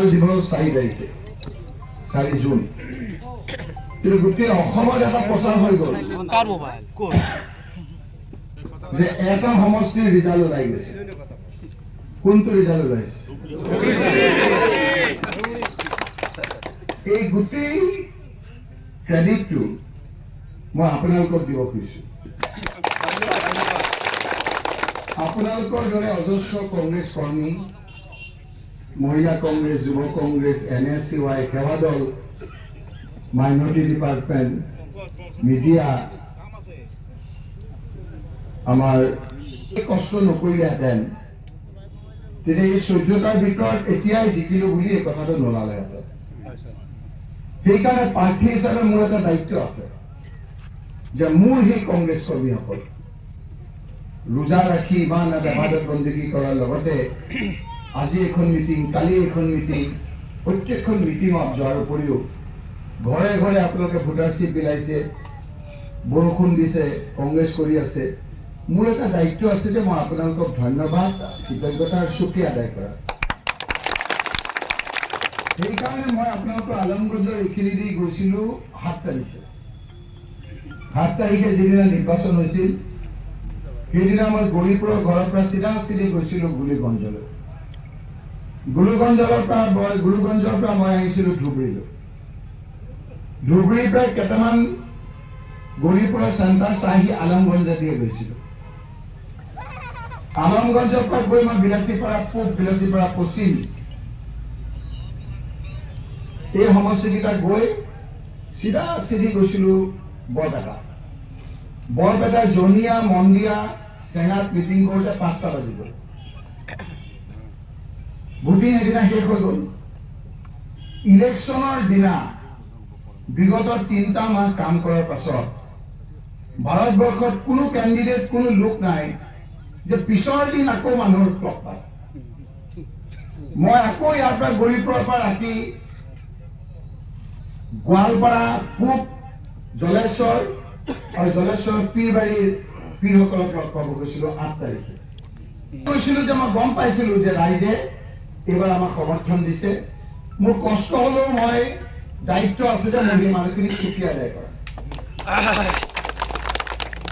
result দিব 4 তাৰিখে 4 June কিন্তু গোটেই অসমত এটা প্ৰচাৰ হৈ গ'ল যে এটা সমষ্টিৰ ৰিজাল্ট ওলাই গৈছে কোনটো ৰিজাল্ট ওলাইছে এই গোটেই ক্ৰেডিটটো মই আপোনালোকক দিব খুজিছো আপোনালোকৰ দৰে অজস্ৰ কংগ্ৰেছ কৰ্মী মহিলা কংগ্ৰেছ যুৱ কংগ্ৰেছ NSCY সেৱা দল মাইনৰিটি ডিপাৰ্টমেণ্ট মিডিয়া আমাৰ কষ্ট নকৰিলেহেঁতেন তেতিয়া এই 14টাৰ ভিতৰত এতিয়াই জিকিলো বুলি এই কথাটো নোলালেহেঁতেন সেইকাৰণে প্ৰাৰ্থী হিচাপে মোৰ এটা দায়িত্ব আছে যে মোৰ সেই কংগ্ৰেছ কৰ্মীসকল ৰোজা ৰাখি ইমান ইবাদত বন্দী কৰাৰ লগতে আজি এখন মিটিং কালি এখন মিটিং প্ৰত্যেকখন মিটিঙত যোৱাৰ উপৰিও ঘৰে ঘৰে আপোনালোকে ভোটাৰ শ্লিপ বিলাইছে বৰষুণ দিছে কংগ্ৰেছ কৰি আছে মোৰ এটা দায়িত্ব আছে যে মই আপোনালোকক ধন্যবাদ কৃতজ্ঞতাৰ শুক্ৰিয়া আদায় কৰা সেইকাৰণে মই আপোনালোকৰ আলমগঞ্জৰ এইখিনি দি গৈছিলোঁ 7 তাৰিখে যিদিনা নিৰ্বাচন হৈছিল সেইদিনা মই গৌৰীপুৰৰ ঘৰৰ পৰা চিধা গৈছিলোঁ গুলিগঞ্জলৈ গুৰুগঞ্জৰ পৰা মই আহিছিলোঁ ধুবুৰীলৈ ধুবুৰীৰ পৰা কেইটামান গৌৰীপুৰৰ চেণ্টাৰ চাহি আলমগঞ্জে দিয়ে গৈছিলোঁ আলমগঞ্জৰ পৰা গৈ মই বিলাসীপাৰা পূব বিলাসীপাৰা পশ্চিম এই সমষ্টিকেইটা গৈ চিধা গৈছিলোঁ বৰপেটা জনিয়া মন্দিয়া চেঙাত মিটিং কৰোঁতে 5টা বাজি গ'ল ভোটিং এদিনা শেষ হৈ গ'ল ইলেকশ্যনৰ দিনা বিগত 3টা মাহ কাম কৰাৰ পাছত ভাৰতবৰ্ষত কোনো কেণ্ডিডেট কোনো লোক নাই যে পিছৰ দিন আকৌ মানুহৰ লগ পায় মই আকৌ ইয়াৰ পৰা গৌৰীপুৰৰ পৰা ৰাতি গোৱালপাৰা পূব জলেশ্বৰ আৰু জলেশ্বৰ পীৰবাৰীৰ পীৰসকলক লগ পাব গৈছিলোঁ 8 তাৰিখে কৈছিলোঁ যে মই গম পাইছিলোঁ যে ৰাইজে এইবাৰ আমাক সমৰ্থন দিছে মোৰ কষ্ট হ'লেও মই দায়িত্ব আছে যে মই সেই মানুহখিনিক শুক্ৰিয়া আদায় কৰা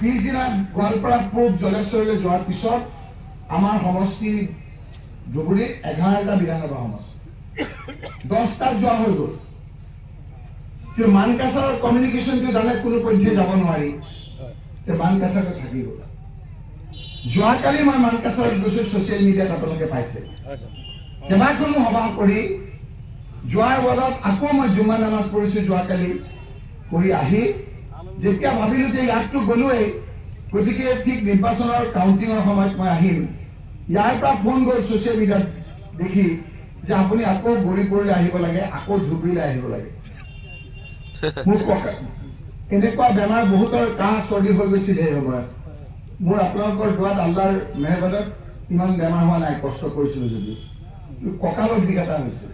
পিছদিনা গোৱালপাৰা পূব জলেশ্বৰলৈ যোৱাৰ পিছত আমাৰ সমষ্টি ধুবুৰীত 11টা বিধানসভা সমষ্টি 10টাত যোৱা হৈ গ'ল কিন্তু মানকাছাৰৰ কমিউনিকেশ্যনটো জানে কোনো পধ্যে যাব নোৱাৰি মানকাছাৰটো থাকি গ'ল যোৱাকালি মই মানকাছাৰত গৈছোঁ ছ'চিয়েল মিডিয়াত আপোনালোকে পাইছে কেইবাখনো সভা কৰি যোৱাৰ বদলত আকৌ মই জুমা নামাজ পঢ়িছোঁ যোৱাকালি কৰি আহি যেতিয়া ভাবিলোঁ যে ইয়াততো গ'লোৱেই গতিকে ঠিক নিৰ্বাচনৰ কাউণ্টিঙৰ সময়ত মই আহিম ইয়াৰ পৰা ফোন গ'ল ছ'চিয়েল মিডিয়াত দেখি যে আপুনি আকৌ গৌৰীপুৰলৈ আহিব লাগে আকৌ ধুবুৰীলৈ আহিব লাগে মোৰ এনেকুৱা বেমাৰ বহুতৰ কাহ চৰ্দি হৈ গৈছিল সেই সময়ত মোৰ আপোনালোকৰ দোৱাত আল্লাহৰ মেহৰবানত ইমান বেমাৰ হোৱা নাই কষ্ট কৰিছিলোঁ যদিও কঁকালৰ বিষ এটা হৈছিল